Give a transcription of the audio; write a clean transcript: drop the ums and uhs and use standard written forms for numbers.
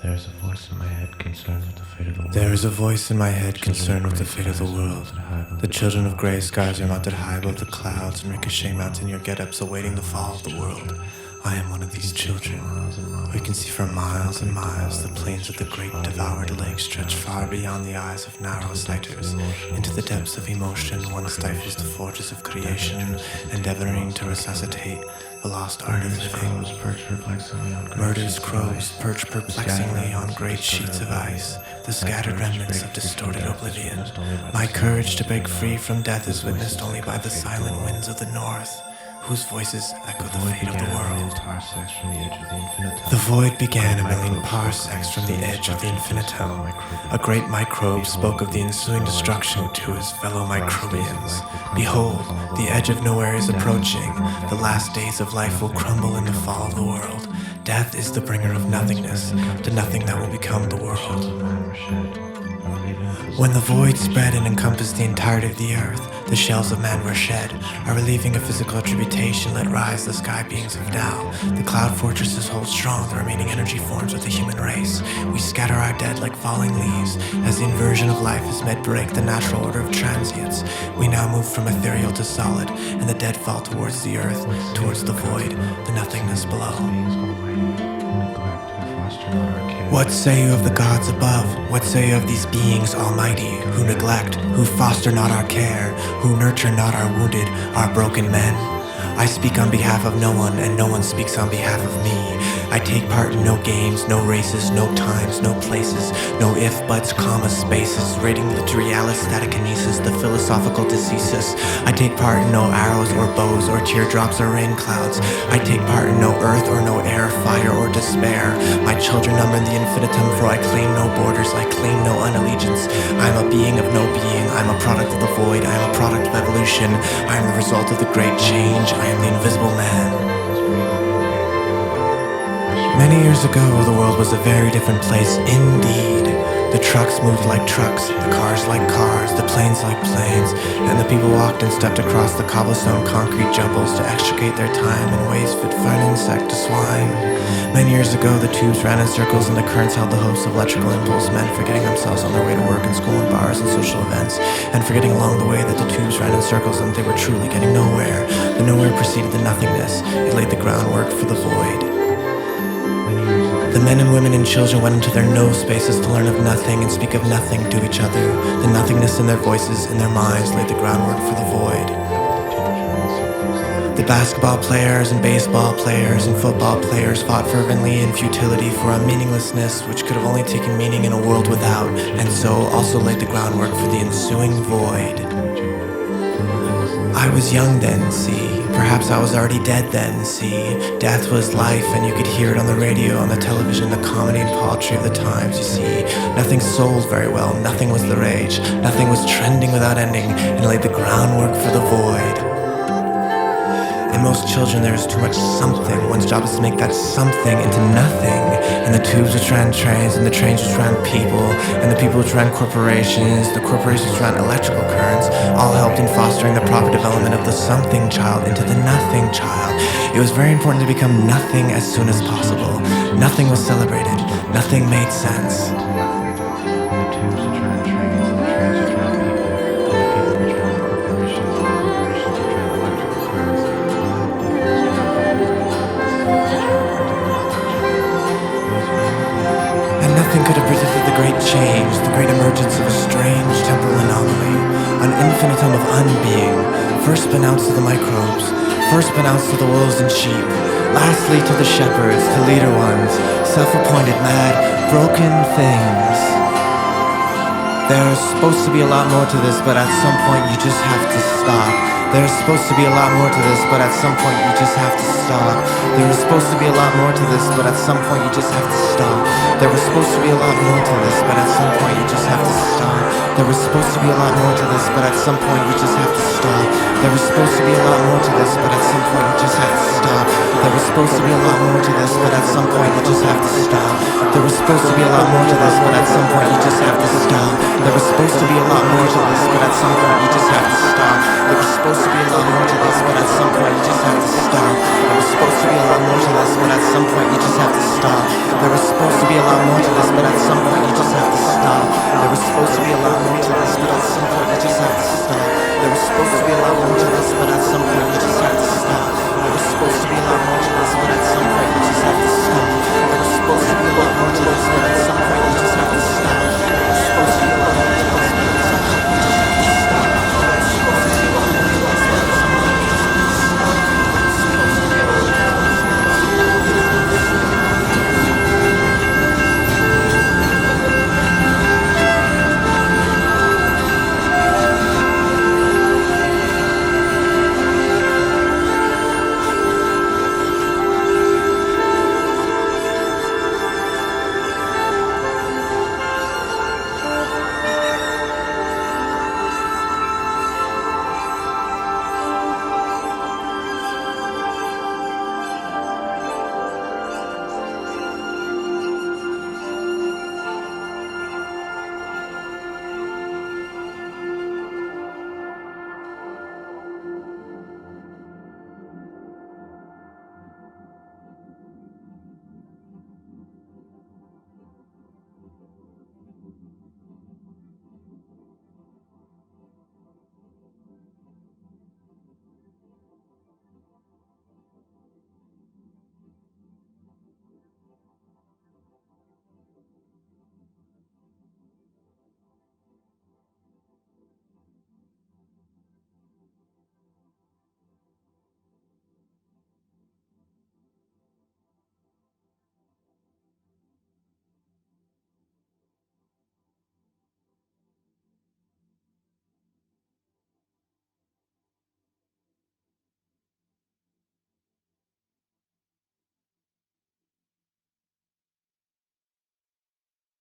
There is a voice in my head concerned with the fate of the world. There is a voice in my head concerned with the fate of the world. The children of grey skies are mounted high above the clouds, and ricochet-mountaineer-getups awaiting the fall of the world. I am one of these children. We can see for miles and miles the plains of the great devoured lake stretch far beyond the eyes of narrow sighters. Into the depths of emotion, one stifles the forges of creation, endeavouring to resuscitate the lost art of living. Murderous crows perch perplexingly on great sheets of ice, the scattered remnants of distorted oblivion. My courage to break free from death is witnessed only by the silent winds of the north, whose voices echo the fate of the world. The void began a million parsecs from the edge of the infinitum. A great microbe spoke of the ensuing destruction to his fellow microbians. Behold, the edge of nowhere is approaching. The last days of life will crumble in the fall of the world. Death is the bringer of nothingness, to nothing that will become the world. When the void spread and encompassed the entirety of the earth, the shells of man were shed. A relieving of physical attribu-tation let rise the sky beings of now. The cloud fortresses hold strong the remaining energy forms of the human race. We scatter our dead like falling leaves. As the inversion of life is met break the natural order of transients, we now move from ethereal to solid, and the dead fall towards the earth, towards the void, the nothingness below. What say you of the gods above? What say you of these beings almighty, who neglect, who foster not our care, who nurture not our wounded, our broken men? I speak on behalf of no one, and no one speaks on behalf of me. I take part in no games, no races, no times, no places, no if, buts, commas, spaces, rating literealis, statickanesous, the philosophical diseasus. I take part in no arrows or bows or teardrops or rainclouds. I take part in no earth or no air, fire or despair. My children number the infinitum, for I claim no borders, I claim no unallegiance. I am a being of no being, I am a product of the void, I am a product of evolution. I am the result of the great change, I am the invisible man. Many years ago, the world was a very different place indeed. The trucks moved like trucks, the cars like cars, the planes like planes, and the people walked and stepped across the cobblestone concrete jumbles to extricate their time in ways fit for an insect to swine. Many years ago, the tubes ran in circles and the currents held the hopes of electrical impulse, men forgetting themselves on their way to work and school and bars and social events, and forgetting along the way that the tubes ran in circles and they were truly getting nowhere. The nowhere preceded the nothingness. It laid the groundwork for the void. The men and women and children went into their no spaces to learn of nothing and speak of nothing to each other. The nothingness in their voices, in their minds, laid the groundwork for the void. The basketball players and baseball players and football players fought fervently in futility for a meaninglessness which could have only taken meaning in a world without, and so also laid the groundwork for the ensuing void. I was young then, see. Perhaps I was already dead then, see. Death was life, and you could hear it on the radio, on the television, the comedy and paltry of the times, you see. Nothing sold very well, nothing was the rage, nothing was trending without ending, and laid the groundwork for the void. In most children there is too much something. One's job is to make that something into nothing. And the tubes which ran trains, and the trains which ran people, and the people which ran corporations, the corporations which ran electrical currents, all helped in fostering the proper development of the something child into the nothing child. It was very important to become nothing as soon as possible. Nothing was celebrated. Nothing made sense. Nothing could have predicted the great change, the great emergence of a strange temporal anomaly, an infinitum of unbeing, first pronounced to the microbes, first pronounced to the wolves and sheep, lastly to the shepherds, to leader ones, self-appointed, mad, broken things. There's supposed to be a lot more to this, but at some point you just have to stop. There's supposed to be a lot more to this, but at some point you just have to stop. There was supposed to be a lot more to this, but at some point you just have to stop. There was supposed to be a lot more to this, but at some point you just have to stop. There was supposed to be a lot more to this, but at some point you just have to stop. There was supposed to be a lot more to this, but at some point you just have to stop. There was supposed to be a lot more to this, but at some point you just have to stop. There was supposed to be a lot more to this, but at some point you just have to stop. There was supposed to be a lot more to this, but at some point you just have to stop. There was supposed to be a lot more to this, but at some point you just have to stop. There was supposed to be a lot more to this, but at some point you just have to stop. There was supposed to be a lot more to this, but at some point you just have to stop. There was supposed to be a lot more to this, but at some point you just have to stop. There was supposed to be a lot more to this, but at some point you just have to stop. There was supposed to be a lot more